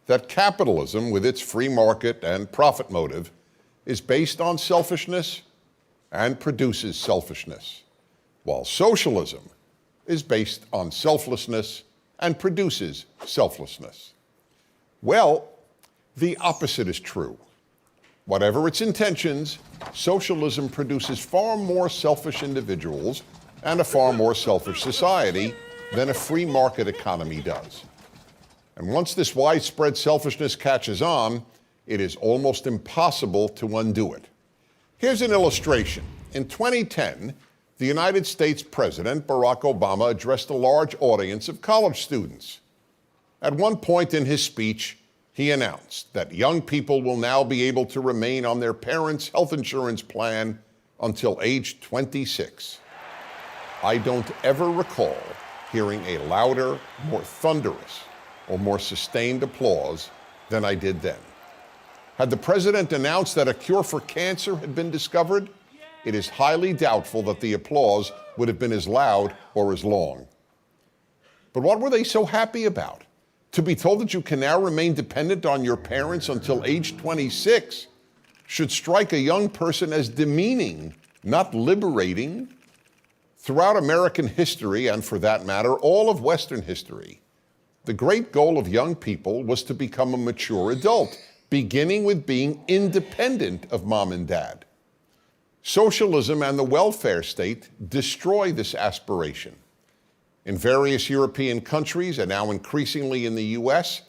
that capitalism, with its free market and profit motive, is based on selfishness and produces selfishness, while socialism is based on selflessness and produces selflessness. Well, the opposite is true. Whatever its intentions, socialism produces far more selfish individuals and a far more selfish society than a free market economy does. And once this widespread selfishness catches on, it is almost impossible to undo it. Here's an illustration. In 2010, the United States President, Barack Obama, addressed a large audience of college students. At one point in his speech, he announced that young people will now be able to remain on their parents' health insurance plan until age 26. I don't ever recall hearing a louder, more thunderous, or more sustained applause than I did then. Had the president announced that a cure for cancer had been discovered, it is highly doubtful that the applause would have been as loud or as long. But what were they so happy about? To be told that you can now remain dependent on your parents until age 26 should strike a young person as demeaning, not liberating. Throughout American history, and for that matter, all of Western history, the great goal of young people was to become a mature adult, beginning with being independent of mom and dad. Socialism and the welfare state destroy this aspiration. In various European countries, and now increasingly in the US,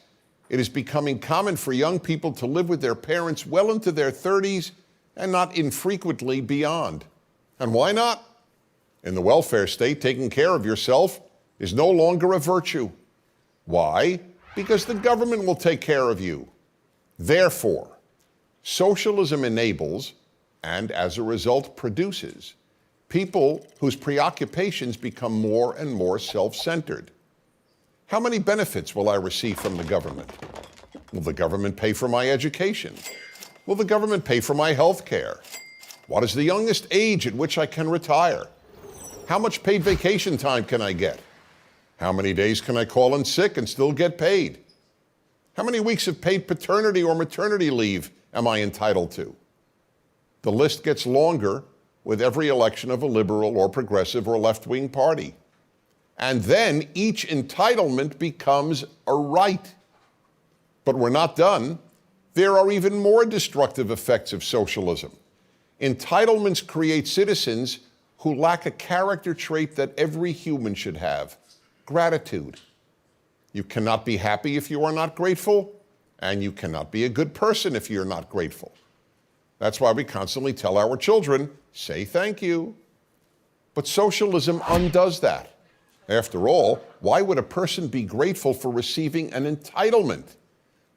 it is becoming common for young people to live with their parents well into their 30s and not infrequently beyond. And why not? In the welfare state, taking care of yourself is no longer a virtue. Why? Because the government will take care of you. Therefore, socialism enables, and as a result produces, people whose preoccupations become more and more self-centered. How many benefits will I receive from the government? Will the government pay for my education? Will the government pay for my health care? What is the youngest age at which I can retire? How much paid vacation time can I get? How many days can I call in sick and still get paid? How many weeks of paid paternity or maternity leave am I entitled to? The list gets longer with every election of a liberal or progressive or left-wing party. And then each entitlement becomes a right. But we're not done. There are even more destructive effects of socialism. Entitlements create citizens who lack a character trait that every human should have: gratitude. You cannot be happy if you are not grateful, and you cannot be a good person if you're not grateful. That's why we constantly tell our children, say thank you. But socialism undoes that. After all, why would a person be grateful for receiving an entitlement?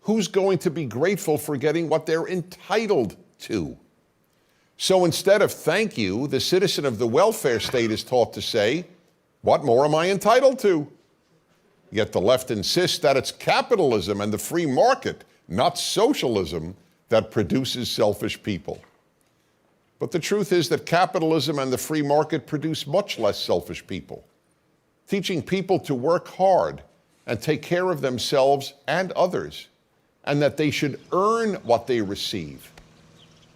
Who's going to be grateful for getting what they're entitled to? So instead of thank you, the citizen of the welfare state is taught to say, what more am I entitled to? Yet the left insists that it's capitalism and the free market, not socialism, that produces selfish people. But the truth is that capitalism and the free market produce much less selfish people. Teaching people to work hard and take care of themselves and others, and that they should earn what they receive,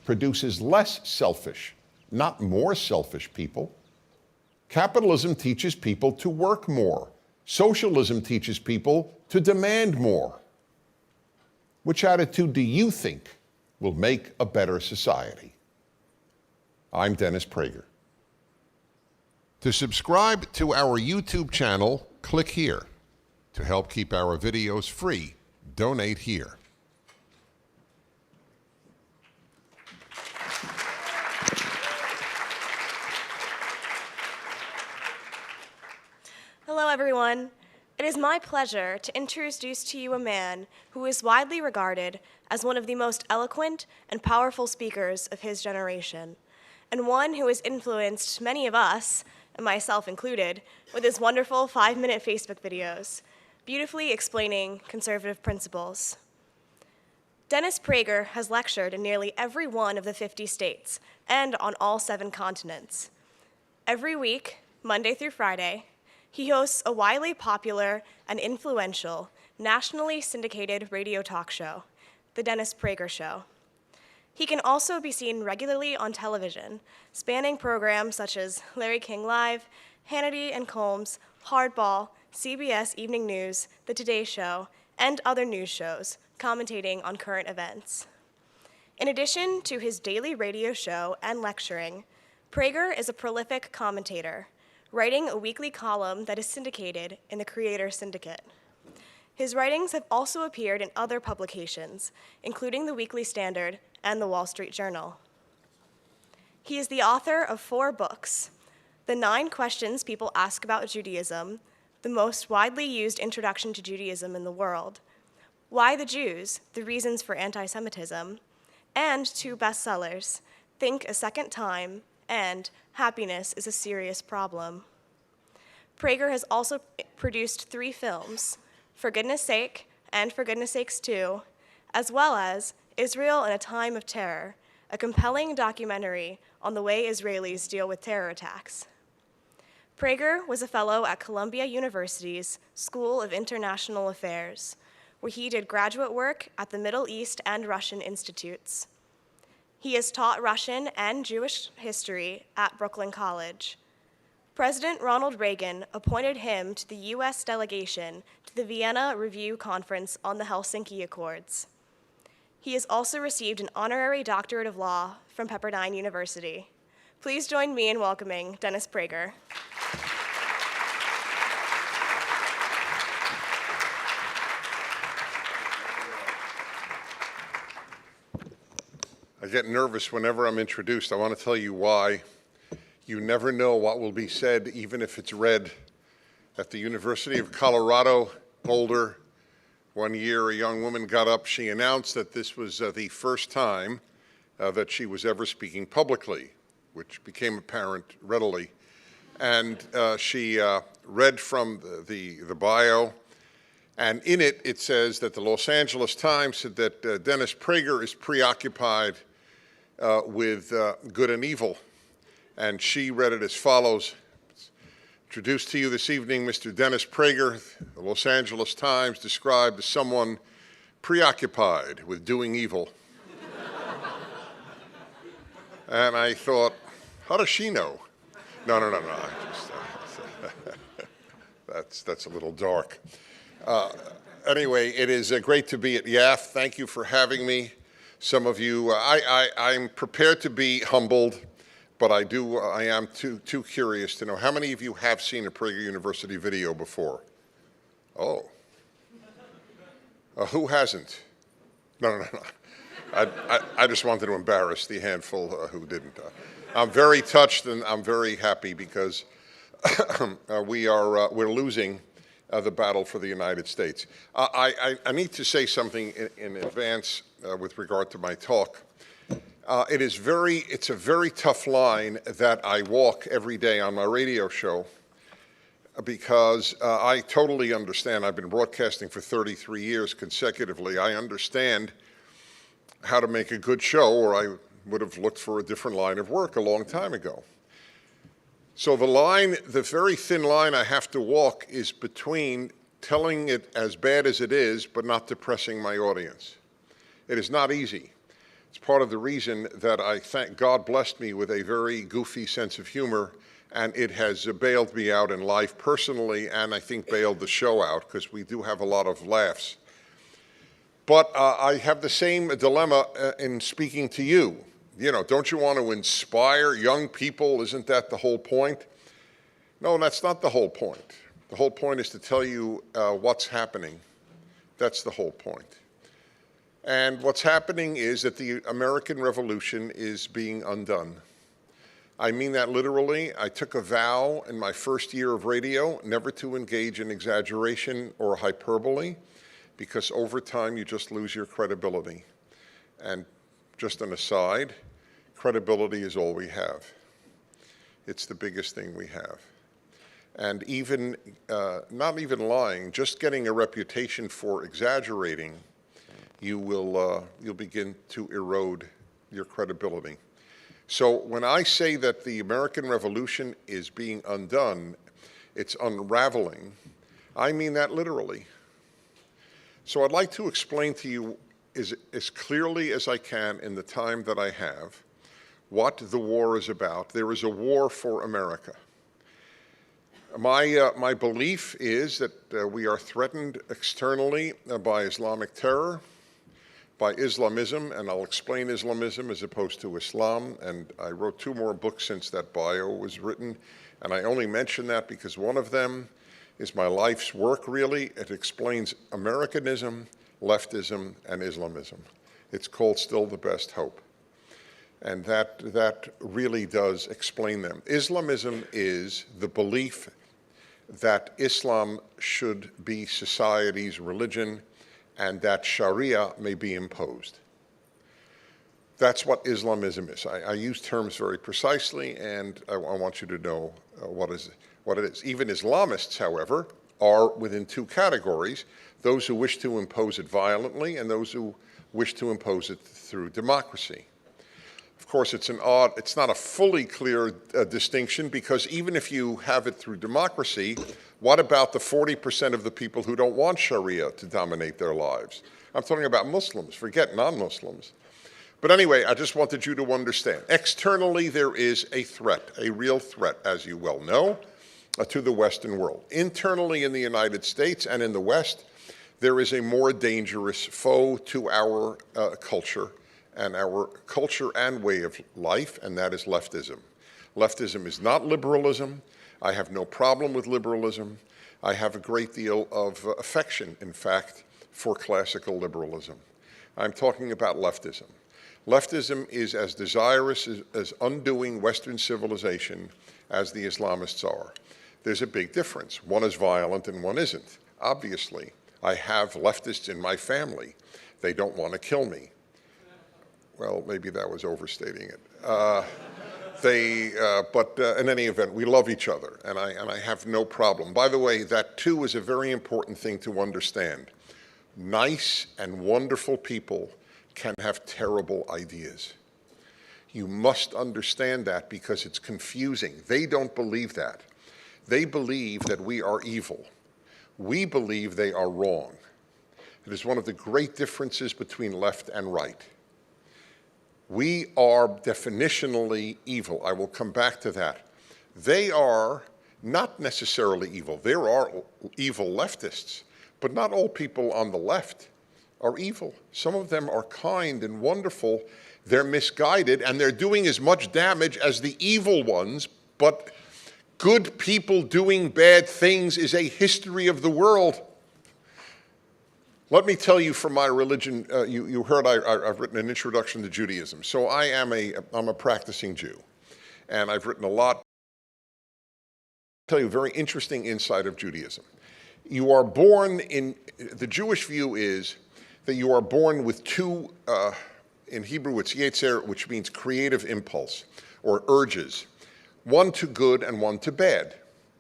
produces less selfish, not more selfish people. Capitalism teaches people to work more. Socialism teaches people to demand more. Which attitude do you think will make a better society? I'm Dennis Prager. To subscribe to our YouTube channel, click here. To help keep our videos free, donate here. Hello, everyone. It is my pleasure to introduce to you a man who is widely regarded as one of the most eloquent and powerful speakers of his generation, and one who has influenced many of us, and myself included, with his wonderful 5-minute Facebook videos, beautifully explaining conservative principles. Dennis Prager has lectured in nearly every one of the 50 states and on all 7 continents. Every week, Monday through Friday, he hosts a widely popular and influential nationally syndicated radio talk show, The Dennis Prager Show. He can also be seen regularly on television, spanning programs such as Larry King Live, Hannity and Colmes, Hardball, CBS Evening News, The Today Show, and other news shows, commentating on current events. In addition to his daily radio show and lecturing, Prager is a prolific commentator, writing a weekly column that is syndicated in the Creator Syndicate. His writings have also appeared in other publications, including the Weekly Standard and the Wall Street Journal. He is the author of 4 books: The 9 Questions People Ask About Judaism, the most widely used introduction to Judaism in the world, Why the Jews? The Reasons for Anti-Semitism, and 2 bestsellers, Think a Second Time and Happiness is a Serious Problem. Prager has also produced 3 films, For Goodness Sake and For Goodness Sakes 2, as well as Israel in a Time of Terror, a compelling documentary on the way Israelis deal with terror attacks. Prager was a fellow at Columbia University's School of International Affairs, where he did graduate work at the Middle East and Russian Institutes. He has taught Russian and Jewish history at Brooklyn College. President Ronald Reagan appointed him to the U.S. delegation to the Vienna Review Conference on the Helsinki Accords. He has also received an honorary doctorate of law from Pepperdine University. Please join me in welcoming Dennis Prager. I get nervous whenever I'm introduced. I want to tell you why. You never know what will be said, even if it's read. At the University of Colorado, Boulder, one year a young woman got up. She announced that this was the first time that she was ever speaking publicly, which became apparent readily. And she read from the bio, and in it, it says that the Los Angeles Times said that Dennis Prager is preoccupied with good and evil. And she read it as follows: introduced to you this evening, Mr. Dennis Prager, the Los Angeles Times described as someone preoccupied with doing evil. And I thought, how does she know? No. That's a little dark. Anyway, it is great to be at YAF. Thank you for having me. Some of you, I'm prepared to be humbled, but I am too curious to know. How many of you have seen a Prager University video before? Oh. Who hasn't? No. I just wanted to embarrass the handful who didn't. I'm very touched and I'm very happy because we're losing the battle for the United States. I need to say something in advance with regard to my talk. It's a very tough line that I walk every day on my radio show because I totally understand. I've been broadcasting for 33 years consecutively. I understand how to make a good show, or I would have looked for a different line of work a long time ago. So the very thin line I have to walk is between telling it as bad as it is, but not depressing my audience. It is not easy. It's part of the reason that I thank God blessed me with a very goofy sense of humor, and it has bailed me out in life personally, and I think bailed the show out, because we do have a lot of laughs. But I have the same dilemma in speaking to you. You know, don't you want to inspire young people? Isn't that the whole point? No, that's not the whole point. The whole point is to tell you what's happening. That's the whole point. And what's happening is that the American Revolution is being undone. I mean that literally. I took a vow in my first year of radio never to engage in exaggeration or hyperbole, because over time you just lose your credibility. And just an aside, credibility is all we have. It's the biggest thing we have. And even, not even lying, just getting a reputation for exaggerating, you'll begin to erode your credibility. So when I say that the American Revolution is being undone, it's unraveling, I mean that literally. So I'd like to explain to you as clearly as I can in the time that I have what the war is about. There is a war for America. My belief is that we are threatened externally by Islamic terror, by Islamism, and I'll explain Islamism as opposed to Islam, and I wrote 2 more books since that bio was written, and I only mention that because one of them is my life's work, really. It explains Americanism, leftism, and Islamism. It's called Still the Best Hope. And that really does explain them. Islamism is the belief that Islam should be society's religion and that Sharia may be imposed. That's what Islamism is. I use terms very precisely, and I want you to know what it is. Even Islamists, however, are within 2 categories: those who wish to impose it violently and those who wish to impose it through democracy. Of course, it's not a fully clear distinction, because even if you have it through democracy, what about the 40% of the people who don't want Sharia to dominate their lives? I'm talking about Muslims, forget non-Muslims. But anyway, I just wanted you to understand. Externally, there is a threat, a real threat, as you well know, to the Western world. Internally in the United States and in the West, there is a more dangerous foe to our culture and way of life, and that is leftism. Leftism is not liberalism. I have no problem with liberalism. I have a great deal of affection, in fact, for classical liberalism. I'm talking about leftism. Leftism is as desirous as undoing Western civilization as the Islamists are. There's a big difference. One is violent and one isn't. Obviously, I have leftists in my family. They don't want to kill me. Well, maybe that was overstating it. But in any event, we love each other, and I have no problem. By the way, that too is a very important thing to understand. Nice and wonderful people can have terrible ideas. You must understand that, because it's confusing. They don't believe that. They believe that we are evil. We believe they are wrong. It is one of the great differences between left and right. We are definitionally evil. I will come back to that. They are not necessarily evil. There are evil leftists, but not all people on the left are evil. Some of them are kind and wonderful. They're misguided, and they're doing as much damage as the evil ones, but good people doing bad things is a history of the world. Let me tell you from my religion, you heard I've written an introduction to Judaism. So I'm a practicing Jew, and I've written a lot. I'll tell you a very interesting insight of Judaism. You are born the Jewish view is that you are born with 2, in Hebrew it's yetzer, which means creative impulse, or urges. One to good and one to bad.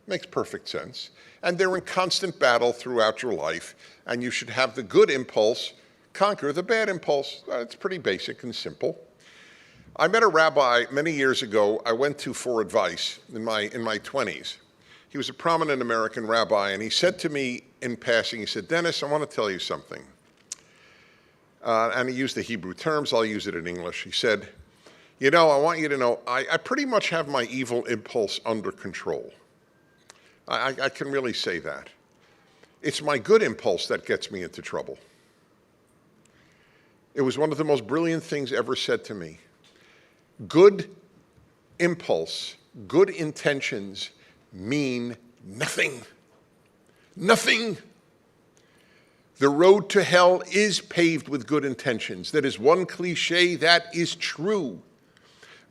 Makes perfect sense. And they're in constant battle throughout your life, and you should have the good impulse conquer the bad impulse. It's pretty basic and simple. I met a rabbi many years ago. I went to for advice in my 20s. He was a prominent American rabbi, and he said to me in passing, he said, "Dennis, I want to tell you something." And he used the Hebrew terms. I'll use it in English. He said, "You know, I want you to know, I pretty much have my evil impulse under control. I can really say that. It's my good impulse that gets me into trouble." It was one of the most brilliant things ever said to me. Good impulse, good intentions mean nothing. Nothing. The road to hell is paved with good intentions. That is one cliche that is true.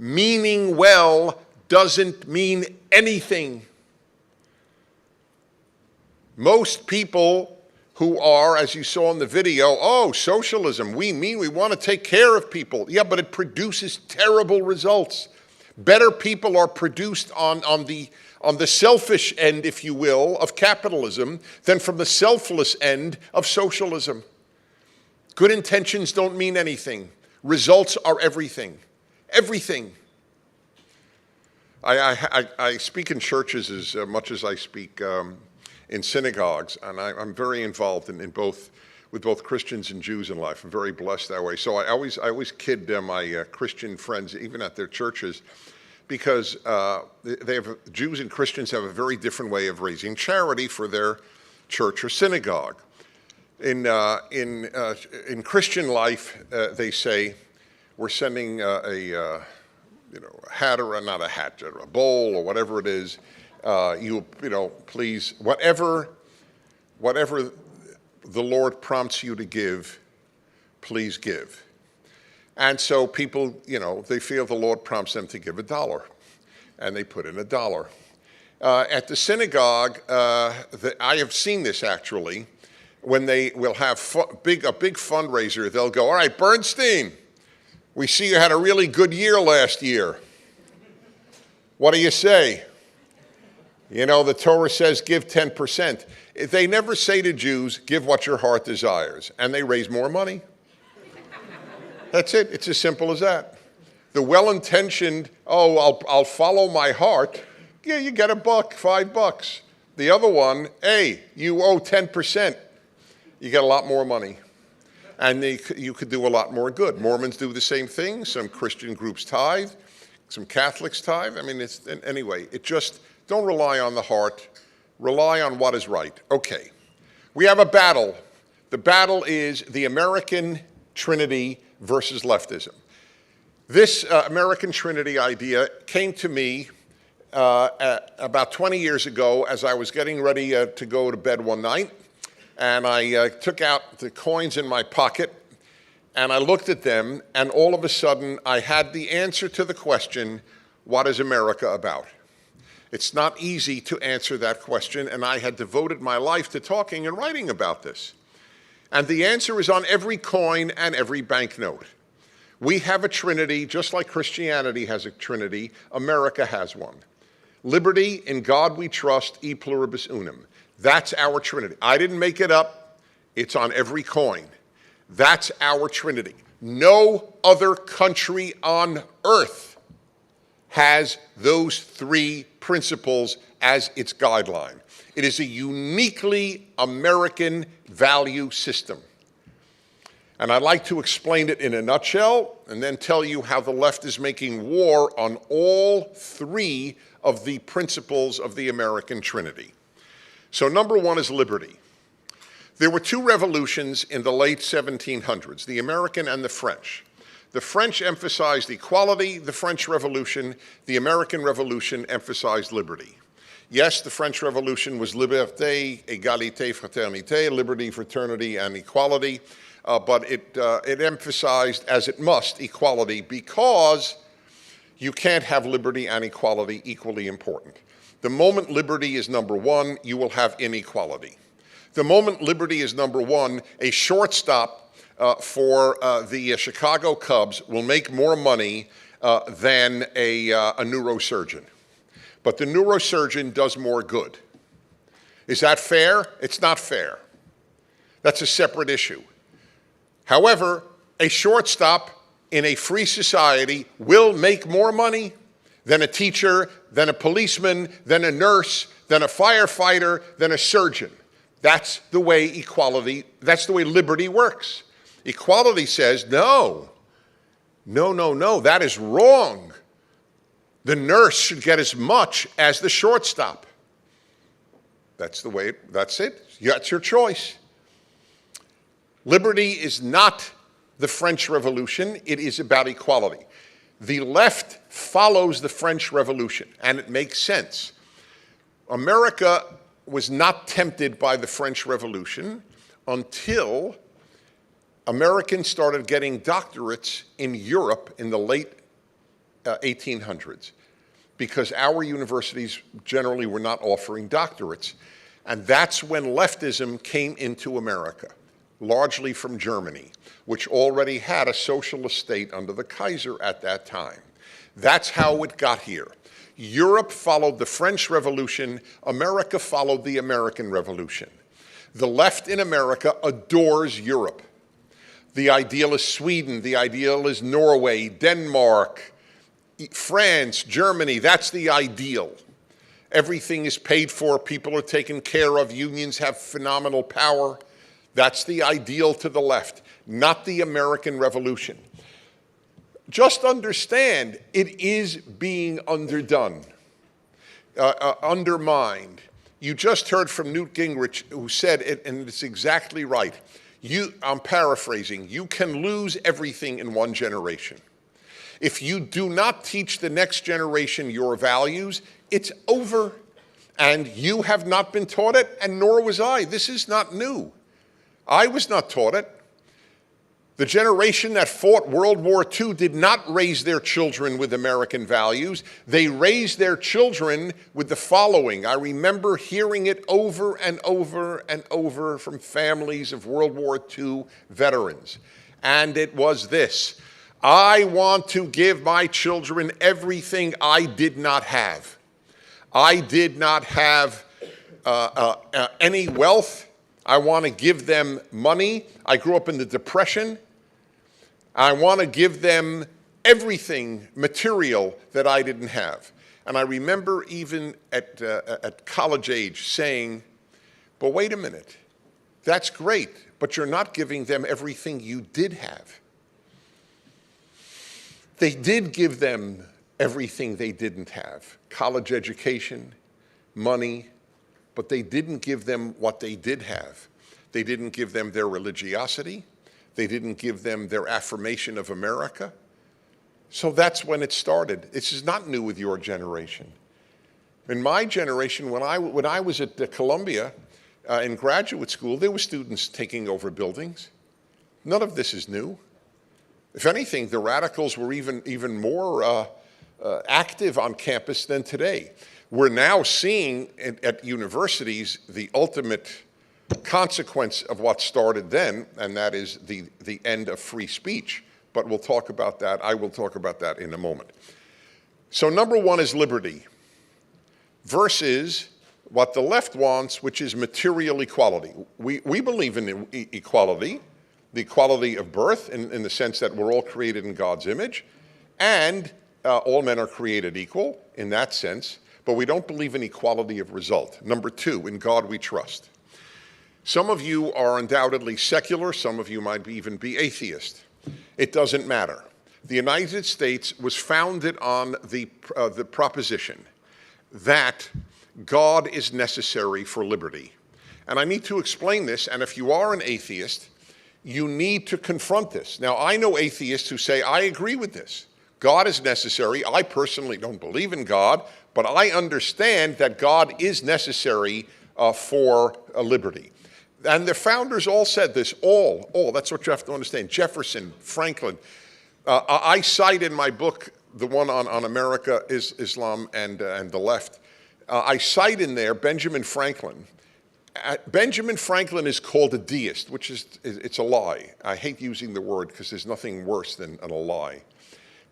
Meaning well doesn't mean anything. Most people who are, as you saw in the video, oh, socialism, we want to take care of people. Yeah, but it produces terrible results. Better people are produced on the selfish end, if you will, of capitalism than from the selfless end of socialism. Good intentions don't mean anything. Results are everything. Everything. I speak in churches as much as I speak in synagogues, and I'm very involved in both with both Christians and Jews in life. I'm very blessed that way. So I always kid my Christian friends, even at their churches, because Jews and Christians have a very different way of raising charity for their church or synagogue. In Christian life, they say, we're sending a hat, or not a hat, a bowl or whatever it is. Please, whatever the Lord prompts you to give, please give. And so people, they feel the Lord prompts them to give $1, and they put in $1. At the synagogue, I have seen this actually. When they will have a big fundraiser, they'll go, all right, Bernstein, we see you had a really good year last year. What do you say? The Torah says give 10%. They never say to Jews, give what your heart desires, and they raise more money. That's it. It's as simple as that. The well-intentioned, I'll follow my heart. Yeah, you get $1, $5. The other one, hey, you owe 10%. You get a lot more money. And you could do a lot more good. Mormons do the same thing. Some Christian groups tithe. Some Catholics tithe. Anyway, don't rely on the heart. Rely on what is right. Okay. We have a battle. The battle is the American Trinity versus leftism. This American Trinity idea came to me about 20 years ago as I was getting ready to go to bed one night. And I took out the coins in my pocket, and I looked at them, and all of a sudden I had the answer to the question, what is America about? It's not easy to answer that question, and I had devoted my life to talking and writing about this. And the answer is on every coin and every banknote. We have a trinity, just like Christianity has a trinity, America has one. Liberty, in God we trust, e pluribus unum. That's our trinity. I didn't make it up. It's on every coin. That's our trinity. No other country on earth has those three principles as its guideline. It is a uniquely American value system. And I'd like to explain it in a nutshell and then tell you how the left is making war on all three of the principles of the American Trinity. So number one is liberty. There were two revolutions in the late 1700s, the American and the French. The French emphasized equality, the French Revolution. The American Revolution emphasized liberty. Yes, the French Revolution was liberté, égalité, fraternité, liberty, fraternity, and equality, but it emphasized, as it must, equality because you can't have liberty and equality equally important. The moment liberty is number one, you will have inequality. The moment liberty is number one, a shortstop for the Chicago Cubs will make more money than a neurosurgeon. But the neurosurgeon does more good. Is that fair? It's not fair. That's a separate issue. However, a shortstop in a free society will make more money than a teacher, than a policeman, than a nurse, than a firefighter, than a surgeon. That's the way that's the way liberty works. Equality says, no, that is wrong. The nurse should get as much as the shortstop. That's it. That's your choice. Liberty is not the French Revolution. It is about equality. The left follows the French Revolution, and it makes sense. America was not tempted by the French Revolution until Americans started getting doctorates in Europe in the late 1800s, because our universities generally were not offering doctorates. And that's when leftism came into America, largely from Germany, which already had a socialist state under the Kaiser at that time. That's how it got here. Europe followed the French Revolution. America followed the American Revolution. The left in America adores Europe. The ideal is Sweden. The ideal is Norway, Denmark, France, Germany. That's the ideal. Everything is paid for. People are taken care of. Unions have phenomenal power. That's the ideal to the left, not the American Revolution. Just understand, it is being underdone, undermined. You just heard from Newt Gingrich, who said it, and it's exactly right. I'm paraphrasing, you can lose everything in one generation. If you do not teach the next generation your values, it's over. And you have not been taught it, and nor was I. This is not new. I was not taught it. The generation that fought World War II did not raise their children with American values. They raised their children with the following. I remember hearing it over and over and over from families of World War II veterans. And it was this: I want to give my children everything I did not have. I did not have any wealth. I want to give them money. I grew up in the Depression. I want to give them everything material that I didn't have. And I remember even at college age saying, but wait a minute, that's great, but you're not giving them everything you did have. They did give them everything they didn't have: college education, money, but they didn't give them what they did have. They didn't give them their religiosity. They didn't give them their affirmation of America. So that's when it started. This is not new with your generation. In my generation, when I was at Columbia in graduate school, there were students taking over buildings. None of this is new. If anything, the radicals were even more active on campus than today. We're now seeing at universities the ultimate consequence of what started then, and that is the end of free speech. But we'll talk about that. I will talk about that in a moment. So number one is liberty versus what the left wants, which is material equality. We believe in equality, the equality of birth in the sense that we're all created in God's image, and all men are created equal in that sense, but we don't believe in equality of result. Number two, in God we trust. Some of you are undoubtedly secular, some of you might even be atheist. It doesn't matter. The United States was founded on the proposition that God is necessary for liberty. And I need to explain this, and if you are an atheist, you need to confront this. Now, I know atheists who say, I agree with this. God is necessary. I personally don't believe in God, but I understand that God is necessary for liberty. And the founders all said this, all, that's what you have to understand. Jefferson, Franklin. I cite in my book, the one on America, Islam, and the left, I cite in there Benjamin Franklin. Benjamin Franklin is called a deist, which it's a lie. I hate using the word because there's nothing worse than a lie.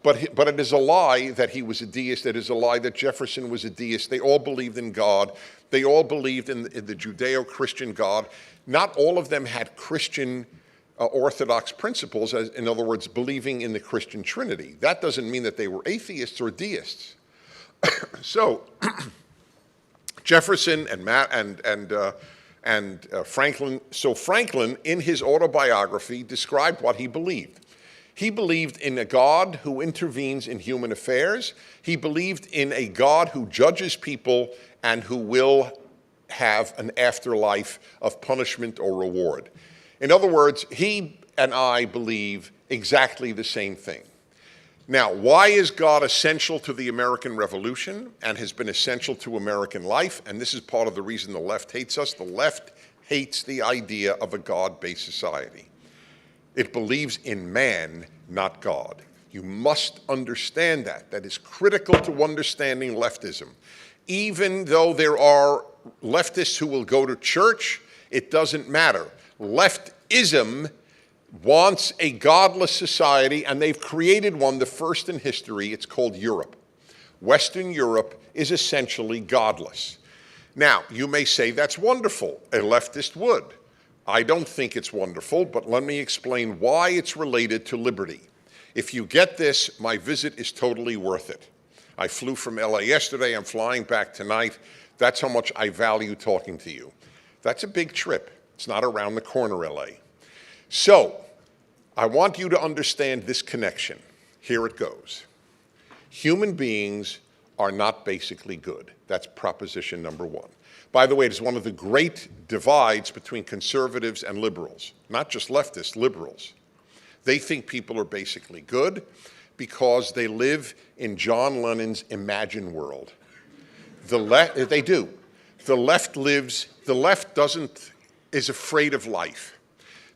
But it is a lie that he was a deist. It is a lie that Jefferson was a deist. They all believed in God. They all believed in the Judeo-Christian God. Not all of them had Christian Orthodox principles, in other words, believing in the Christian Trinity. That doesn't mean that they were atheists or deists. So Jefferson and Franklin. So Franklin, in his autobiography, described what he believed. He believed in a God who intervenes in human affairs. He believed in a God who judges people and who will have an afterlife of punishment or reward. In other words, he and I believe exactly the same thing. Now, why is God essential to the American Revolution and has been essential to American life? And this is part of the reason the left hates us. The left hates the idea of a God-based society. It believes in man, not God. You must understand that. That is critical to understanding leftism. Even though there are leftists who will go to church, it doesn't matter. Leftism wants a godless society, and they've created one, the first in history. It's called Europe. Western Europe is essentially godless. Now, you may say that's wonderful. A leftist would. I don't think it's wonderful, but let me explain why it's related to liberty. If you get this, my visit is totally worth it. I flew from LA yesterday. I'm flying back tonight. That's how much I value talking to you. That's a big trip. It's not around the corner, LA. So, I want you to understand this connection. Here it goes. Human beings are not basically good. That's proposition number one. By the way, it is one of the great divides between conservatives and liberals, not just leftists, liberals. They think people are basically good because they live in John Lennon's Imagine world. They do. The left is afraid of life.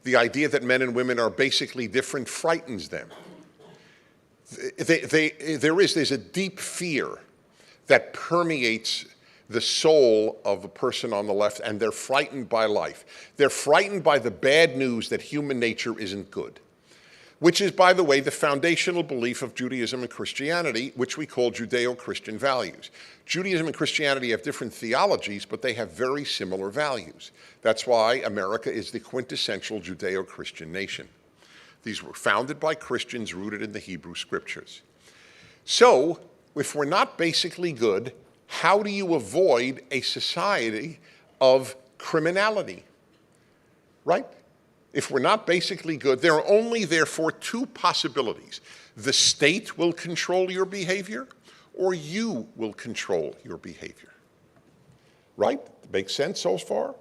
The idea that men and women are basically different frightens them. There's a deep fear that permeates the soul of a person on the left, and they're frightened by life. They're frightened by the bad news that human nature isn't good, which is, by the way, the foundational belief of Judaism and Christianity, which we call Judeo-Christian values. Judaism and Christianity have different theologies, but they have very similar values. That's why America is the quintessential Judeo-Christian nation. These were founded by Christians rooted in the Hebrew Scriptures. So, if we're not basically good, how do you avoid a society of criminality? Right? If we're not basically good, there are only, therefore, two possibilities. The state will control your behavior, or you will control your behavior. Right? Makes sense so far?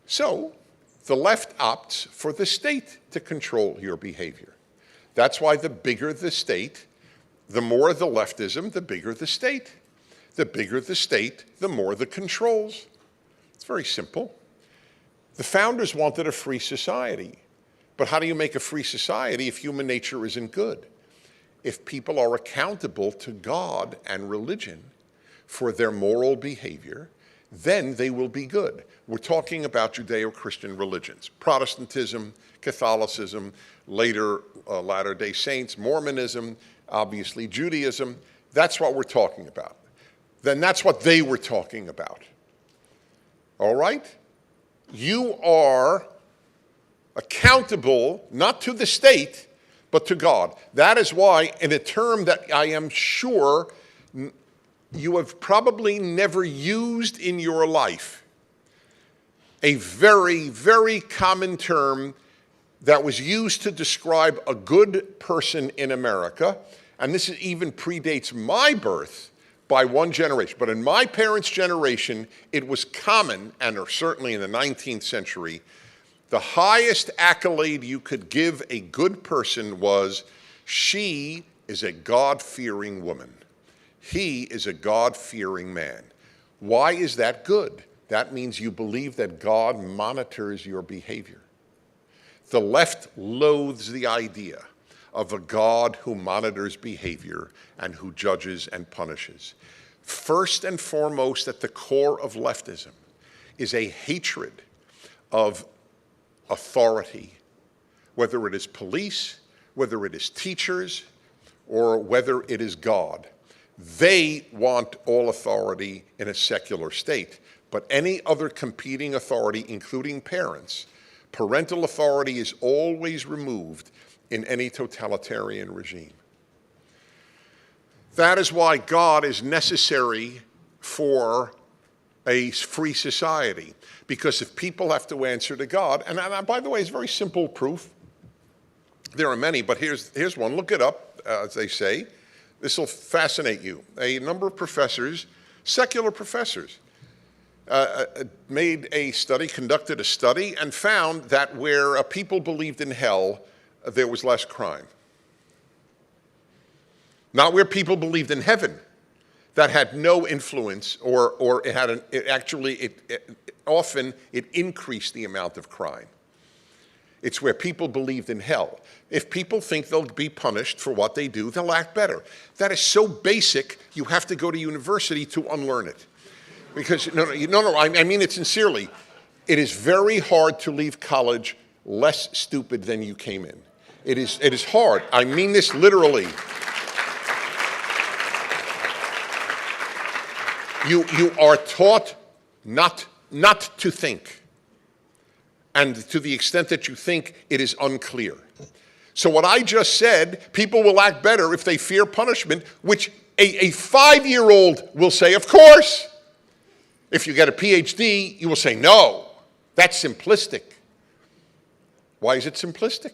So, the left opts for the state to control your behavior. That's why the bigger the state, the more the leftism, the bigger the state. The bigger the state, the more the controls. It's very simple. The founders wanted a free society. But how do you make a free society if human nature isn't good? If people are accountable to God and religion for their moral behavior, then they will be good. We're talking about Judeo-Christian religions, Protestantism, Catholicism, later Latter-day Saints, Mormonism, obviously Judaism. That's what we're talking about. Then that's what they were talking about. All right? You are accountable not to the state, but to God. That is why, in a term that I am sure you have probably never used in your life, a very, very common term that was used to describe a good person in America, and this even predates my birth by one generation. But in my parents' generation, it was common, and certainly in the 19th century, the highest accolade you could give a good person was, she is a God-fearing woman. He is a God-fearing man. Why is that good? That means you believe that God monitors your behavior. The left loathes the idea of a God who monitors behavior and who judges and punishes. First and foremost, at the core of leftism is a hatred of authority, whether it is police, whether it is teachers, or whether it is God. They want all authority in a secular state, but any other competing authority, including parents, parental authority is always removed in any totalitarian regime. That is why God is necessary for a free society, because if people have to answer to God, and by the way, it's very simple proof. There are many, but here's one. Look it up, as they say. This will fascinate you. A number of professors, secular professors, conducted a study, and found that where people believed in hell, there was less crime. Not where people believed in heaven. That had no influence, or often it increased the amount of crime. It's where people believed in hell. If people think they'll be punished for what they do, they'll act better. That is so basic, you have to go to university to unlearn it. Because, no, I mean it sincerely. It is very hard to leave college less stupid than you came in. It is hard. I mean this literally. You are taught not to think. And to the extent that you think, it is unclear. So what I just said, people will act better if they fear punishment, which a 5-year-old will say, of course. If you get a PhD, you will say, no, That's simplistic. Why is it simplistic?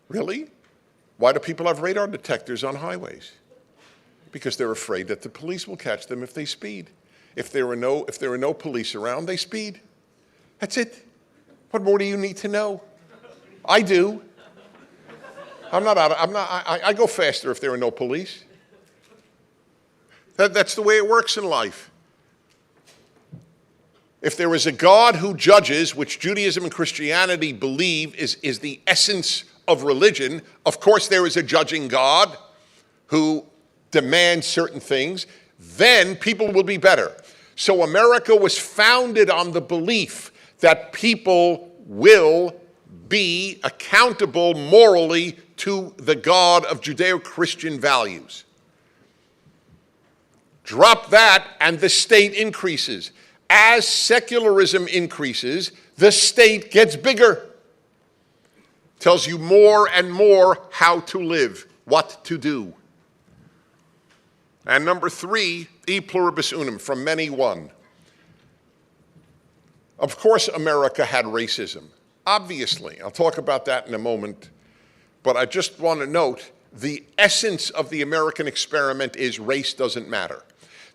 Really? Why do people have radar detectors on highways? Because they're afraid that the police will catch them if they speed. If there are no police around, they speed. That's it. What more do you need to know? I do. I go faster if there are no police. That's the way it works in life. If there is a God who judges, which Judaism and Christianity believe is the essence of religion, of course there is a judging God who demands certain things, then people will be better. So America was founded on the belief that people will be accountable morally to the God of Judeo-Christian values. Drop that and the state increases. As secularism increases, the state gets bigger. Tells you more and more how to live, what to do. And number 3, e pluribus unum, from many one. Of course America had racism. Obviously, I'll talk about that in a moment. But I just want to note, the essence of the American experiment is race doesn't matter.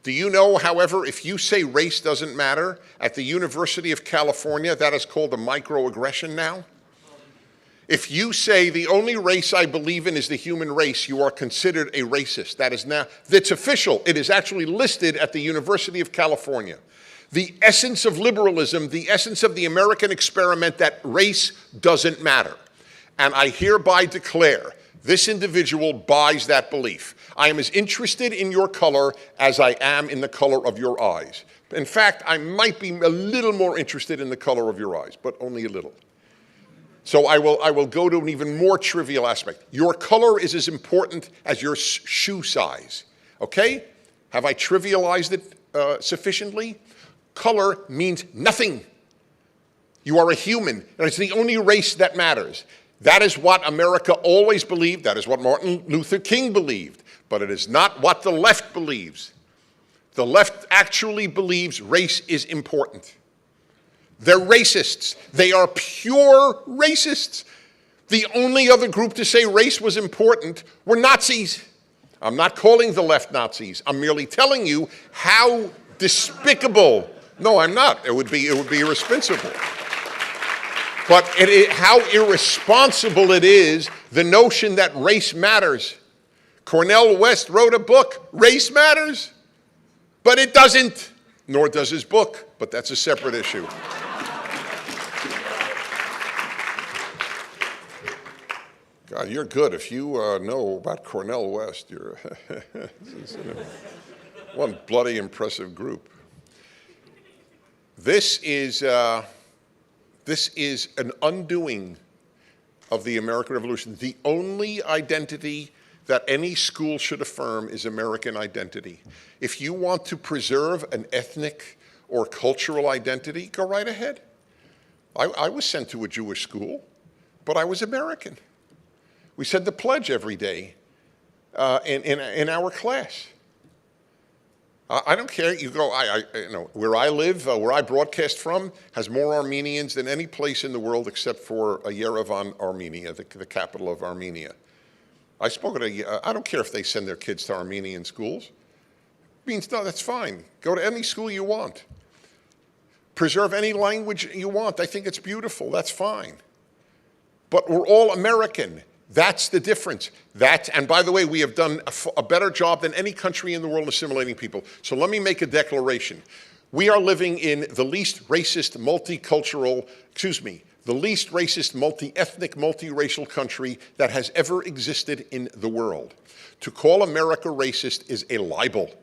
Do you know, however, if you say race doesn't matter, at the University of California, that is called a microaggression now? If you say the only race I believe in is the human race, you are considered a racist. That is now, that's official. It is actually listed at the University of California. The essence of liberalism, the essence of the American experiment, that race doesn't matter. And I hereby declare this individual buys that belief. I am as interested in your color as I am in the color of your eyes. In fact, I might be a little more interested in the color of your eyes, but only a little. So I will go to an even more trivial aspect. Your color is as important as your shoe size, okay? Have I trivialized it sufficiently? Color means nothing. You are a human, and it's the only race that matters. That is what America always believed. That is what Martin Luther King believed. But it is not what the left believes. The left actually believes race is important. They're racists. They are pure racists. The only other group to say race was important were Nazis. I'm not calling the left Nazis. I'm merely telling you how despicable. No, I'm not. It would be irresponsible. But how irresponsible it is, the notion that race matters. Cornel West wrote a book, Race Matters, but it doesn't, nor does his book, but that's a separate issue. God, you're good. If you know about Cornel West, you're one bloody impressive group. This is an undoing of the American Revolution. The only identity that any school should affirm is American identity. If you want to preserve an ethnic or cultural identity, go right ahead. I was sent to a Jewish school, but I was American. We said the pledge every day in our class. I don't care. You go. You know, where I live, where I broadcast from, has more Armenians than any place in the world except for Yerevan, Armenia, the capital of Armenia. I don't care if they send their kids to Armenian schools. It means no, that's fine. Go to any school you want. Preserve any language you want. I think it's beautiful. That's fine. But we're all American. That's the difference. And by the way, we have done a better job than any country in the world assimilating people. So let me make a declaration. We are living in the least racist, the least racist, multi-ethnic, multiracial country that has ever existed in the world. To call America racist is a libel.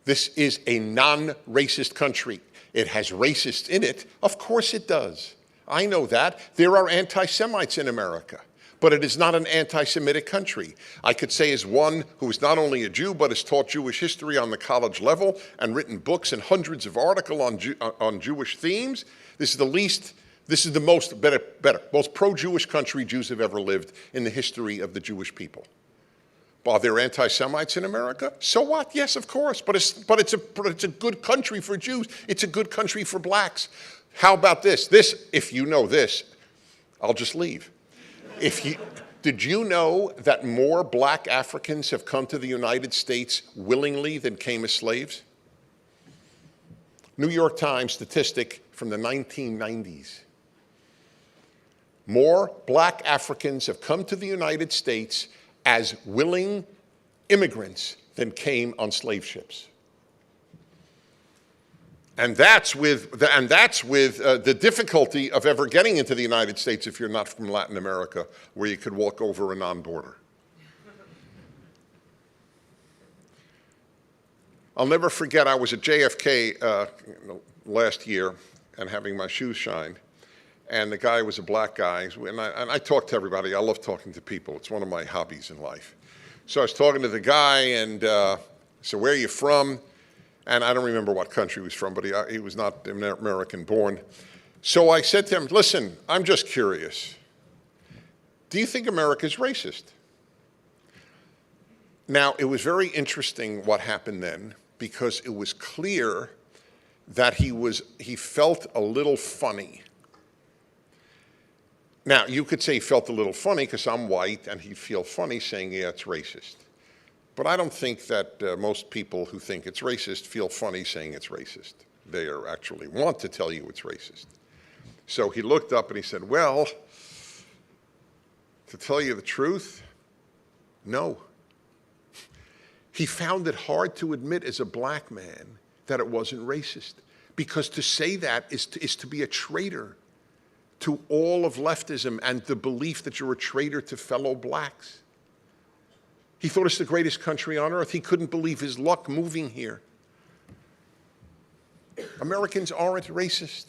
This is a non-racist country. It has racists in it. Of course it does. I know that. There are anti-Semites in America. But it is not an anti-Semitic country. I could say as one who is not only a Jew, but has taught Jewish history on the college level and written books and hundreds of articles on Jewish themes, this is the most pro-Jewish country Jews have ever lived in the history of the Jewish people. Are there anti-Semites in America? So what? Yes, of course. But it's a good country for Jews. It's a good country for blacks. How about this? If you know this, I'll just leave. Did you know that more black Africans have come to the United States willingly than came as slaves? New York Times statistic from the 1990s. More black Africans have come to the United States as willing immigrants than came on slave ships. And that's with the difficulty of ever getting into the United States if you're not from Latin America, where you could walk over a non-border. I'll never forget, I was at JFK last year and having my shoes shined. And the guy was a black guy, and I talk to everybody. I love talking to people. It's one of my hobbies in life. So I was talking to the guy, and I said, where are you from? And I don't remember what country he was from, but he was not American-born. So I said to him, listen, I'm just curious. Do you think America's racist? Now, it was very interesting what happened then, because it was clear that he felt a little funny. Now, you could say he felt a little funny because I'm white and he'd feel funny saying, yeah, it's racist. But I don't think that most people who think it's racist feel funny saying it's racist. They actually want to tell you it's racist. So he looked up and he said, well, to tell you the truth, no. He found it hard to admit as a black man that it wasn't racist, because to say that is to be a traitor to all of leftism and the belief that you're a traitor to fellow blacks. He thought it's the greatest country on earth. He couldn't believe his luck moving here. Americans aren't racist.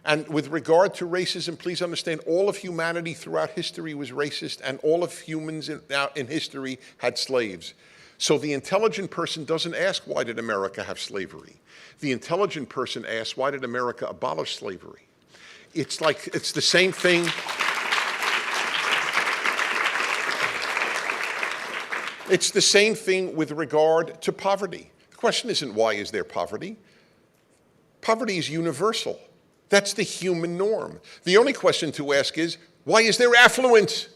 And with regard to racism, please understand, all of humanity throughout history was racist, and all of humans in history had slaves. So the intelligent person doesn't ask, why did America have slavery? The intelligent person asks, why did America abolish slavery? It's the same thing. It's the same thing with regard to poverty. The question isn't, why is there poverty? Poverty is universal. That's the human norm. The only question to ask is, why is there affluence?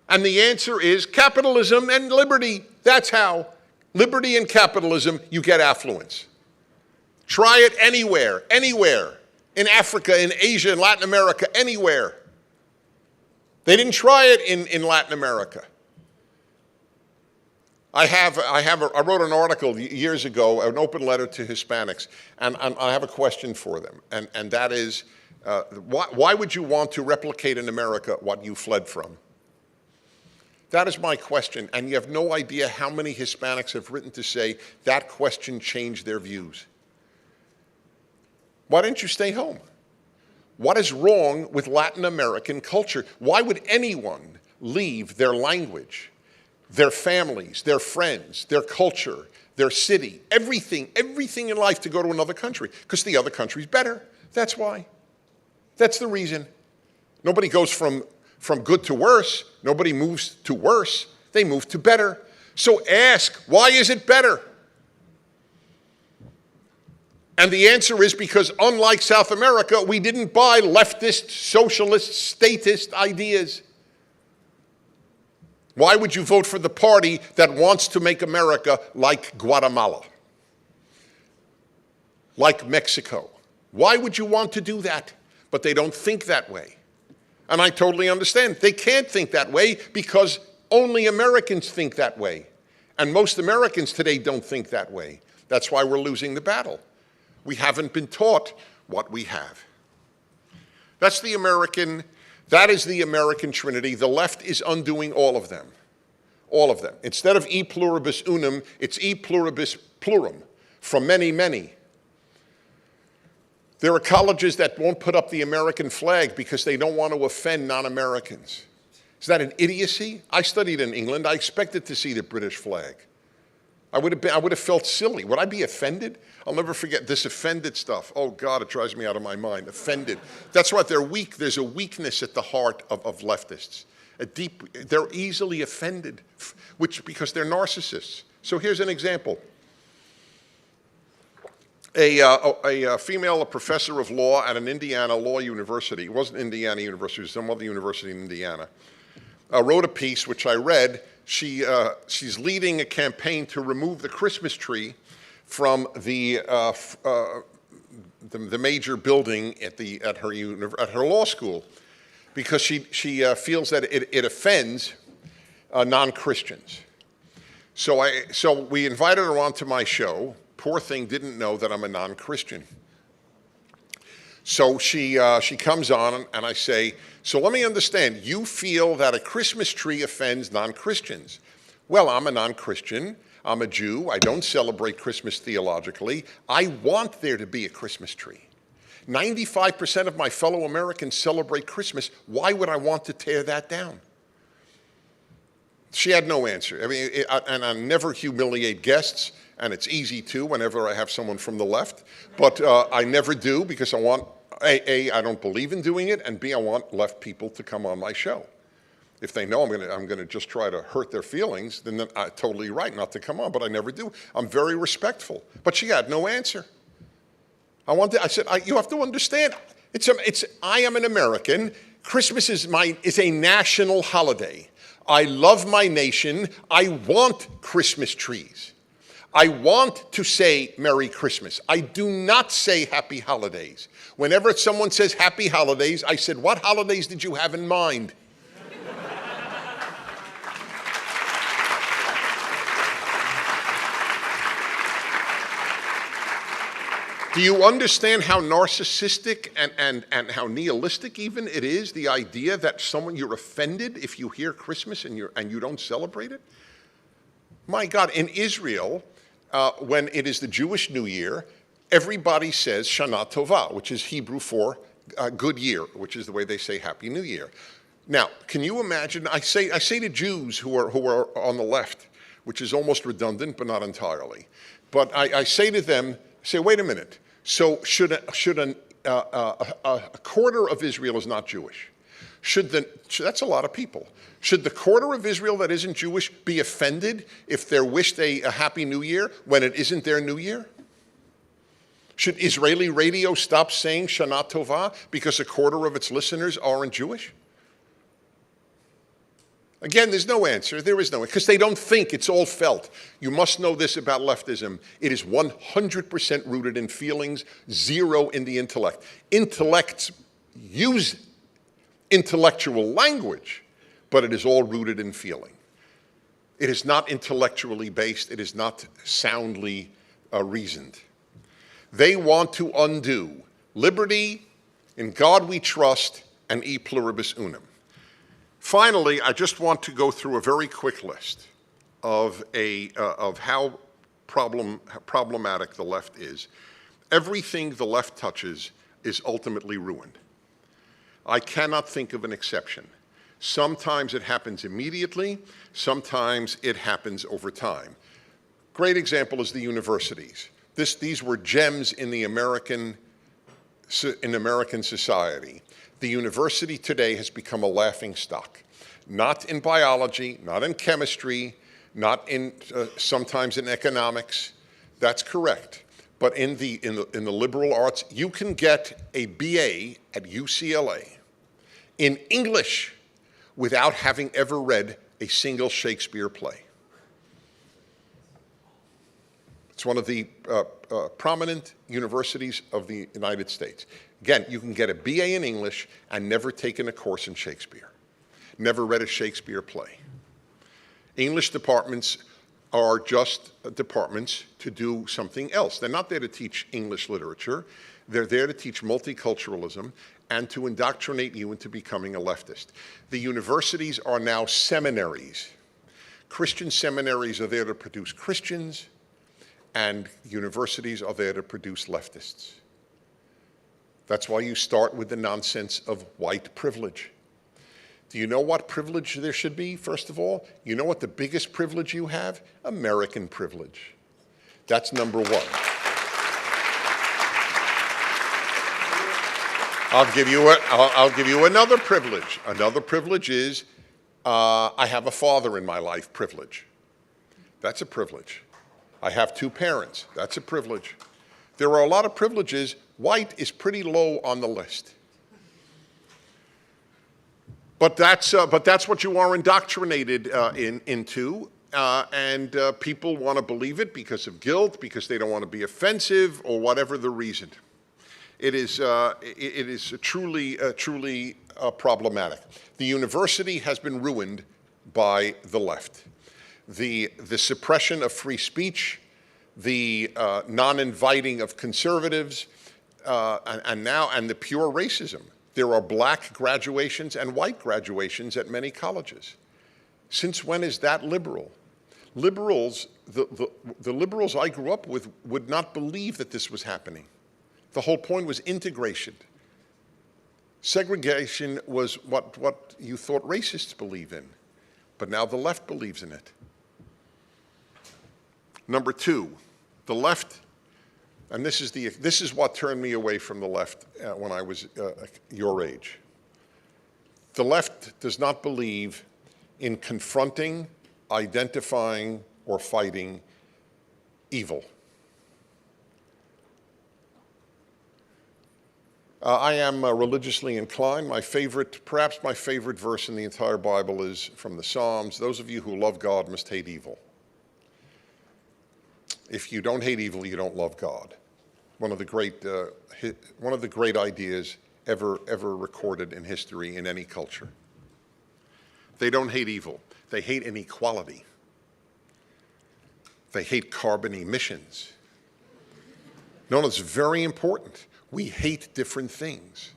And the answer is capitalism and liberty. That's how. Liberty and capitalism, you get affluence. Try it anywhere, anywhere. In Africa, in Asia, in Latin America, anywhere. They didn't try it in Latin America. I wrote an article years ago, an open letter to Hispanics, and I have a question for them, and that is, why would you want to replicate in America what you fled from? That is my question, and you have no idea how many Hispanics have written to say that question changed their views. Why didn't you stay home? What is wrong with Latin American culture? Why would anyone leave their language, their families, their friends, their culture, their city, everything in life to go to another country? Because the other country's better. That's why. That's the reason. Nobody goes from good to worse. Nobody moves to worse. They move to better. So ask, why is it better? And the answer is because, unlike South America, we didn't buy leftist, socialist, statist ideas. Why would you vote for the party that wants to make America like Guatemala, like Mexico? Why would you want to do that? But they don't think that way. And I totally understand. They can't think that way because only Americans think that way. And most Americans today don't think that way. That's why we're losing the battle. We haven't been taught what we have. That is the American trinity. The left is undoing all of them. All of them. Instead of e pluribus unum, it's e pluribus plurum, from many, many. There are colleges that won't put up the American flag because they don't want to offend non-Americans. Is that an idiocy? I studied in England. I expected to see the British flag. I would have felt silly. Would I be offended? I'll never forget this offended stuff. Oh, God, it drives me out of my mind. Offended. That's what they're weak. There's a weakness at the heart of leftists. They're easily offended, because they're narcissists. So here's an example. A female professor of law at an Indiana law university, it wasn't Indiana University, it was some other university in Indiana, wrote a piece which I read. She's leading a campaign to remove the Christmas tree from the major building at her law school, because she feels that it offends non-Christians. So we invited her onto my show. Poor thing didn't know that I'm a non-Christian. So she comes on, and I say, so let me understand, you feel that a Christmas tree offends non-Christians. Well, I'm a non-Christian. I'm a Jew. I don't celebrate Christmas theologically. I want there to be a Christmas tree. 95% of my fellow Americans celebrate Christmas. Why would I want to tear that down? She had no answer. I mean, and I never humiliate guests, and it's easy to whenever I have someone from the left. But I never do, because I want, A, I don't believe in doing it, and B, I want left people to come on my show. If they know I'm going to just try to hurt their feelings, then I'm totally right not to come on, but I never do. I'm very respectful. But she had no answer. I said, you have to understand, I am an American. Christmas is a national holiday. I love my nation. I want Christmas trees. I want to say Merry Christmas. I do not say Happy Holidays. Whenever someone says Happy Holidays, I said, what holidays did you have in mind? Do you understand how narcissistic and how nihilistic even it is, the idea that you're offended if you hear Christmas and you don't celebrate it? My God, in Israel, when it is the Jewish New Year, everybody says Shana Tova, which is Hebrew for good year, which is the way they say Happy New Year. Now, can you imagine, I say to Jews who are on the left, which is almost redundant, but not entirely, but I say to them, wait a minute, so should a quarter of Israel is not Jewish? That's a lot of people. Should the quarter of Israel that isn't Jewish be offended if they're wished a Happy New Year when it isn't their New Year? Should Israeli radio stop saying Shana Tova because a quarter of its listeners aren't Jewish? Again, there's no answer. There is no answer, because they don't think, it's all felt. You must know this about leftism. It is 100% rooted in feelings, zero in the intellect. Intellects use intellectual language, but it is all rooted in feeling. It is not intellectually based. It is not soundly reasoned. They want to undo liberty, in God we trust, and e pluribus unum. Finally, I just want to go through a very quick list of how problematic the left is. Everything the left touches is ultimately ruined. I cannot think of an exception. Sometimes it happens immediately, sometimes it happens over time. Great example is the universities. These were gems in the American society. The university today has become a laughingstock, not in biology, not in chemistry, not in sometimes in economics. That's correct. But in the liberal arts, you can get a BA at UCLA in English without having ever read a single Shakespeare play. It's one of the prominent universities of the United States. Again, you can get a BA in English and never taken a course in Shakespeare, never read a Shakespeare play. English departments are just departments to do something else. They're not there to teach English literature. They're there to teach multiculturalism and to indoctrinate you into becoming a leftist. The universities are now seminaries. Christian seminaries are there to produce Christians, and universities are there to produce leftists. That's why you start with the nonsense of white privilege. Do you know what privilege there should be, first of all? You know what the biggest privilege you have? American privilege. That's number one. I'll give you another privilege. Another privilege is I have a father in my life, privilege. That's a privilege. I have 2 parents. That's a privilege. There are a lot of privileges. White is pretty low on the list. But that's what you are indoctrinated into, and people want to believe it because of guilt, because they don't want to be offensive, or whatever the reason. It is truly problematic. The university has been ruined by the left. The suppression of free speech, the non-inviting of conservatives, and the pure racism. There are black graduations and white graduations at many colleges. Since when is that liberal? Liberals, the liberals I grew up with would not believe that this was happening. The whole point was integration. Segregation was what you thought racists believe in, but now the left believes in it. Number 2, the left, and this is what turned me away from the left when I was your age. The left does not believe in confronting, identifying, or fighting evil. I am religiously inclined. Perhaps my favorite verse in the entire Bible is from the Psalms. Those of you who love God must hate evil. If you don't hate evil, you don't love God. One of the great ideas ever recorded in history in any culture. They don't hate evil. They hate inequality. They hate carbon emissions. No, it's very important. We hate different things.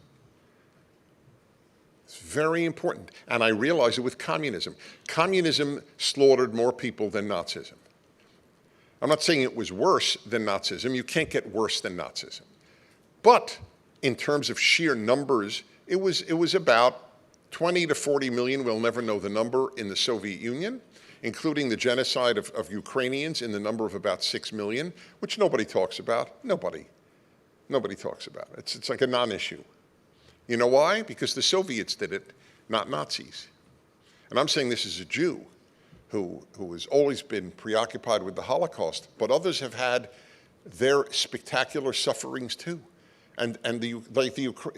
It's very important. And I realize it with communism. Communism slaughtered more people than Nazism. I'm not saying it was worse than Nazism. You can't get worse than Nazism. But in terms of sheer numbers, it was about 20 to 40 million, we'll never know the number, in the Soviet Union, including the genocide of Ukrainians in the number of about 6 million, which nobody talks about. Nobody talks about it. It's like a non-issue. You know why? Because the Soviets did it, not Nazis. And I'm saying this as a Jew who has always been preoccupied with the Holocaust, but others have had their spectacular sufferings too. And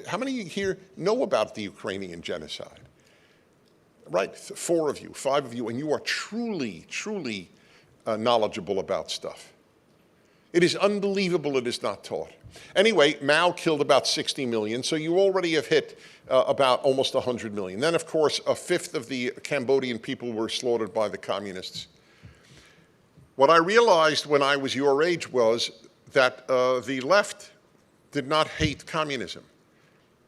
how many here know about the Ukrainian genocide? Right, 4 of you, 5 of you, and you are truly knowledgeable about stuff. It is unbelievable it is not taught. Anyway, Mao killed about 60 million, so you already have hit about almost 100 million. Then, of course, 1/5 of the Cambodian people were slaughtered by the communists. What I realized when I was your age was that the left did not hate communism.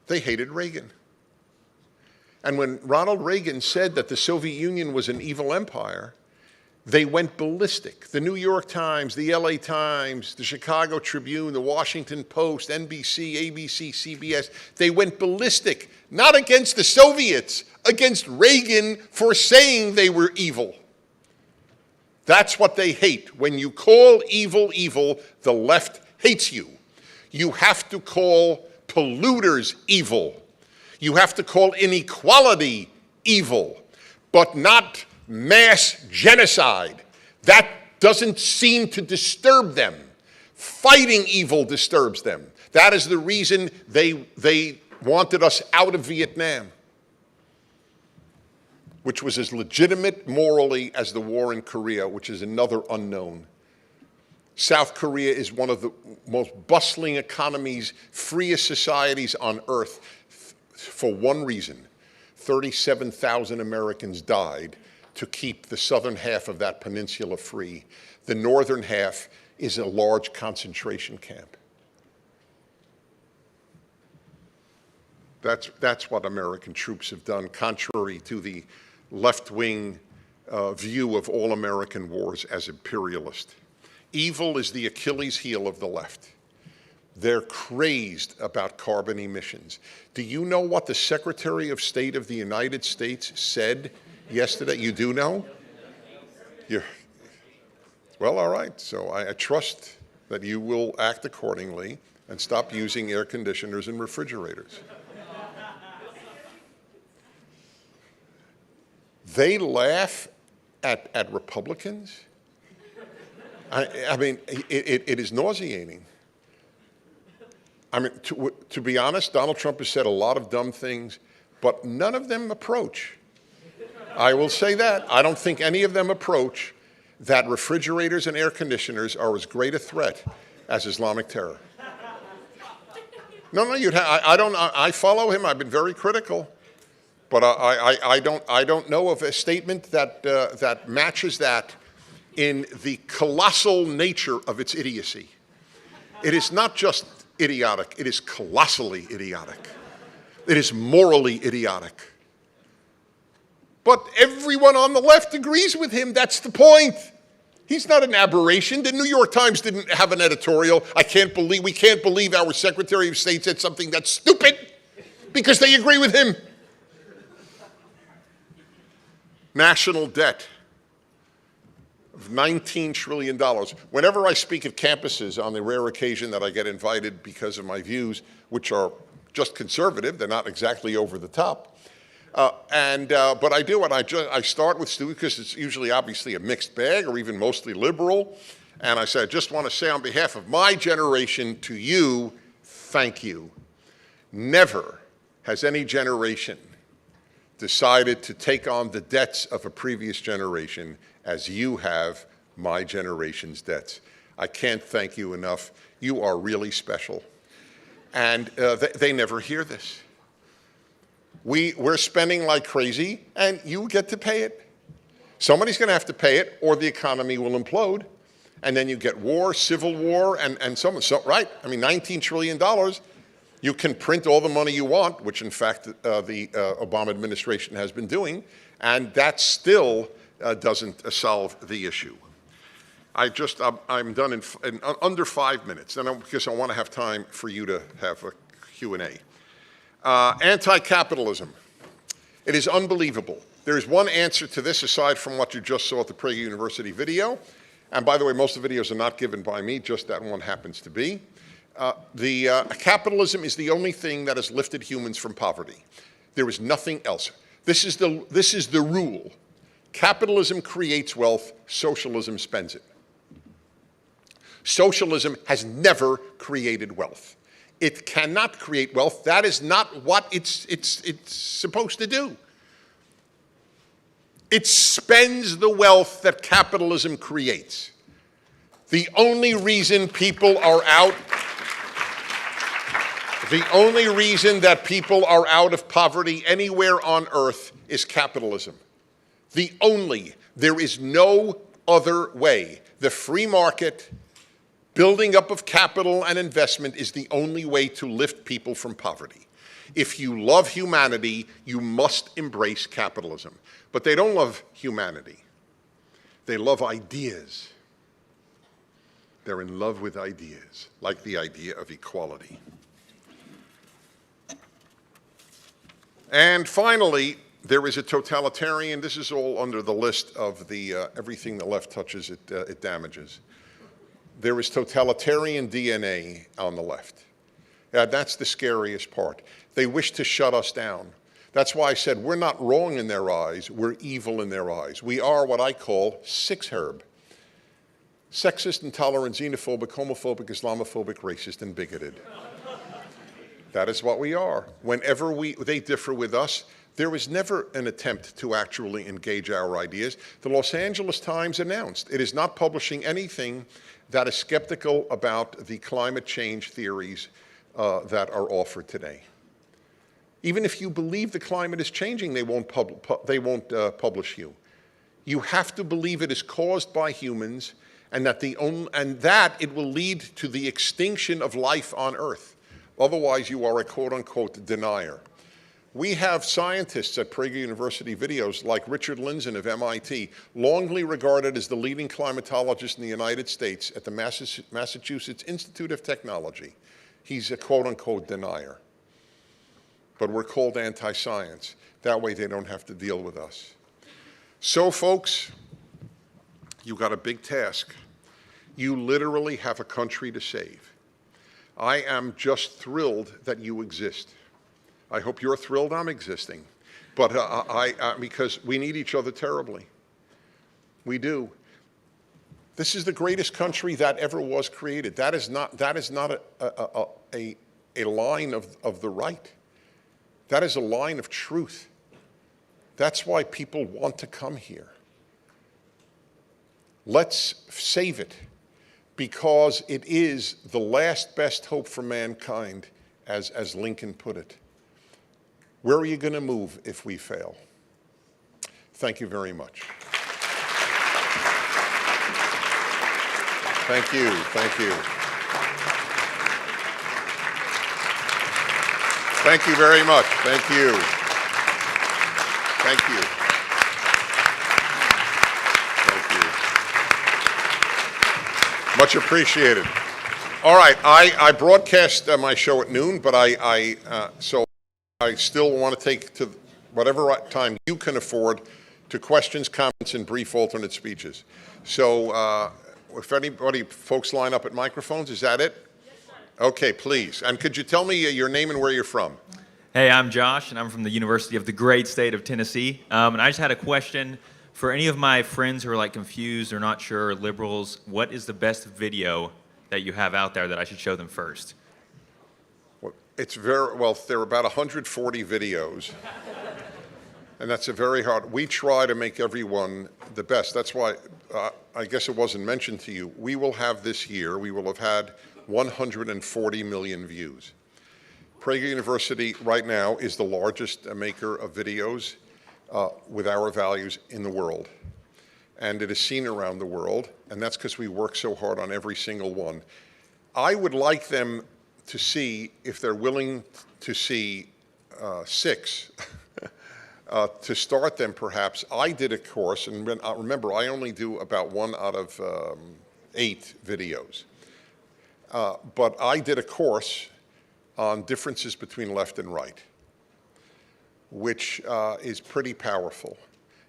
They hated Reagan. And when Ronald Reagan said that the Soviet Union was an evil empire, they went ballistic. The New York Times, the LA Times, the Chicago Tribune, the Washington Post, NBC, ABC, CBS, they went ballistic, not against the Soviets, against Reagan for saying they were evil. That's what they hate. When you call evil evil, the left hates you. You have to call polluters evil. You have to call inequality evil, but not mass genocide. That doesn't seem to disturb them. Fighting evil disturbs them. That is the reason they wanted us out of Vietnam, which was as legitimate morally as the war in Korea, which is another unknown. South Korea is one of the most bustling economies, freest societies on earth, for one reason. 37,000 Americans died to keep the southern half of that peninsula free. The northern half is a large concentration camp. That's what American troops have done, contrary to the left-wing view of all American wars as imperialist. Evil is the Achilles heel of the left. They're crazed about carbon emissions. Do you know what the Secretary of State of the United States said yesterday? You do know? Well, all right. So I trust that you will act accordingly and stop using air conditioners and refrigerators. They laugh at Republicans. I mean, it is nauseating. I mean, to be honest, Donald Trump has said a lot of dumb things, but none of them approach. I will say that. I don't think any of them approach that refrigerators and air conditioners are as great a threat as Islamic terror. No, I follow him. I've been very critical, but I don't know of a statement that matches that in the colossal nature of its idiocy. It is not just idiotic, it is colossally idiotic. It is morally idiotic. But everyone on the left agrees with him. That's the point. He's not an aberration. The New York Times didn't have an editorial. We can't believe our Secretary of State said something that's stupid, because they agree with him. National debt of $19 trillion. Whenever I speak at campuses, on the rare occasion that I get invited because of my views, which are just conservative, they're not exactly over the top, but I do, and I start with students, because it's usually obviously a mixed bag, or even mostly liberal, and I say, I just want to say on behalf of my generation to you, thank you. Never has any generation decided to take on the debts of a previous generation as you have my generation's debts. I can't thank you enough. You are really special. And they never hear this. We're spending like crazy, and you get to pay it. Somebody's going to have to pay it, or the economy will implode, and then you get war, civil war, and so on. So, right? I mean, $19 trillion. You can print all the money you want, which in fact the Obama administration has been doing, and that still doesn't solve the issue. I'm done in under 5 minutes, because I want to have time for you to have a Q&A. Anti-capitalism. It is unbelievable. There is one answer to this aside from what you just saw at the Prager University video. And by the way, most of the videos are not given by me, just that one happens to be. Capitalism is the only thing that has lifted humans from poverty. There is nothing else. This is the rule. Capitalism creates wealth, socialism spends it. Socialism has never created wealth. It cannot create wealth. That is not what it's supposed to do. It spends the wealth that capitalism creates. The only reason people are out, the only reason that people are out of poverty anywhere on earth is capitalism. There is no other way. The free market, building up of capital and investment, is the only way to lift people from poverty. If you love humanity, you must embrace capitalism. But they don't love humanity. They love ideas. They're in love with ideas, like the idea of equality. And finally, there is a totalitarian. This is all under the list of the everything the left touches, it damages. There is totalitarian DNA on the left. That's the scariest part. They wish to shut us down. That's why I said we're not wrong in their eyes, we're evil in their eyes. We are what I call six-herb. Sexist, intolerant, xenophobic, homophobic, Islamophobic, racist, and bigoted. That is what we are. Whenever they differ with us, there was never an attempt to actually engage our ideas. The Los Angeles Times announced it is not publishing anything that is skeptical about the climate change theories that are offered today. Even if you believe the climate is changing, they won't publish you. You have to believe it is caused by humans, and that it will lead to the extinction of life on Earth. Otherwise, you are a quote-unquote denier. We have scientists at Prager University videos like Richard Lindzen of MIT, longly regarded as the leading climatologist in the United States at the Massachusetts Institute of Technology. He's a quote-unquote denier. But we're called anti-science. That way they don't have to deal with us. So, folks, you got a big task. You literally have a country to save. I am just thrilled that you exist. I hope you're thrilled I'm existing. But because we need each other terribly. We do. This is the greatest country that ever was created. That is not a line of the right. That is a line of truth. That's why people want to come here. Let's save it, because it is the last best hope for mankind, as Lincoln put it. Where are you going to move if we fail? Thank you very much. Thank you. Thank you. Thank you very much. Thank you. Thank you. Thank you. Much appreciated. All right, I broadcast my show at noon, but so I still want to take to whatever time you can afford to questions, comments, and brief alternate speeches. So if anybody, folks line up at microphones, is that it? Yes, sir. Okay, please. And could you tell me your name and where you're from? Hey, I'm Josh, and I'm from the University of the great state of Tennessee. And I just had a question for any of my friends who are like confused or not sure, liberals. What is the best video that you have out there that I should show them first? Well, there are about 140 videos, and that's a very hard. We try to make everyone the best. That's why I guess it wasn't mentioned to you. We will have this year, we will have had 140 million views. Prager University right now is the largest maker of videos with our values in the world. And it is seen around the world, and that's because we work so hard on every single one. I would like them to see, if they're willing to see 6, to start them perhaps. I did a course, and remember, I only do about 1 out of 8 videos. But I did a course on differences between left and right, which is pretty powerful.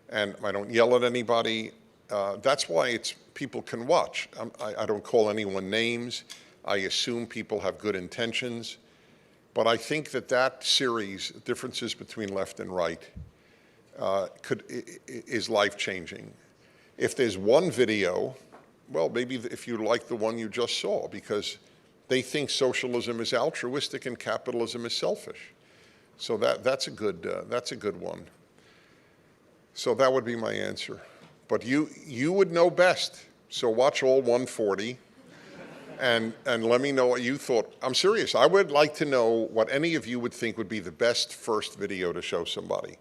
And I don't yell at anybody. That's why people can watch. I don't call anyone names. I assume people have good intentions. But I think that series, Differences Between Left and Right, is life-changing. If there's one video, well, maybe if you like the one you just saw, because they think socialism is altruistic and capitalism is selfish. So that's a good one. So that would be my answer. But you would know best. So watch all 140 and let me know what you thought. I'm serious. I would like to know what any of you would think would be the best first video to show somebody.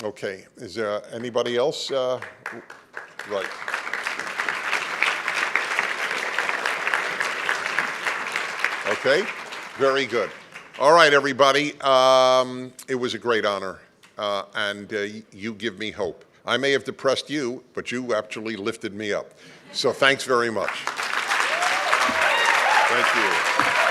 Okay. Is there anybody else? Right. Okay. Very good. All right, everybody. It was a great honor, and you give me hope. I may have depressed you, but you actually lifted me up. So thanks very much. Thank you.